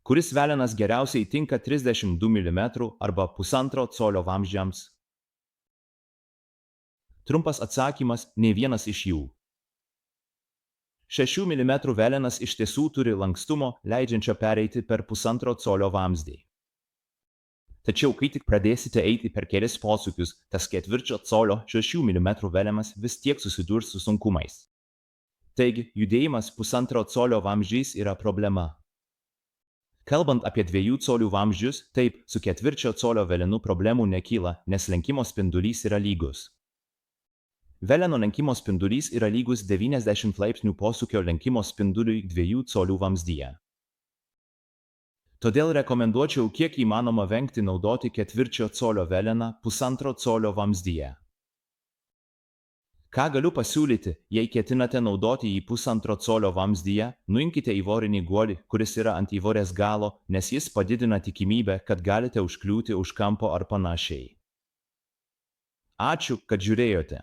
Kuris velenas geriausiai tinka 32 mm arba 1,5 colio vamzdžiams? Trumpas atsakymas – nei vienas iš jų. 6 mm velenas iš tiesų turi lankstumo, leidžiančio pereiti per 1,5 colio vamzdį. Tačiau kai tik pradėsite eiti per kelis posūkius, tas 1/4 colio 6 mm velenas vis tiek susidurs su sunkumais. Taigi, judėjimas 1,5 colio vamzdžiais yra problema. Kalbant apie 2 colių vamzdžius, taip, su 1/4 colio velenu problemų nekyla, nes lenkimo spindulys yra lygus. Veleno lenkimo spindulys yra lygus 90 laipsnių posūkio lenkimo spinduliui 2 colių vamzdyje. Todėl rekomenduočiau kiek įmanoma vengti naudoti 1/4 colio veleną 1,5 colio vamzdyje. Ką galiu pasiūlyti, jei ketinate naudoti jį 1,5 colio vamzdyje, nuimkite įvorinį guolį, kuris yra ant įvorės galo, nes jis padidina tikimybę, kad galite užkliūti už kampo ar panašiai. Ačiū, kad žiūrėjote.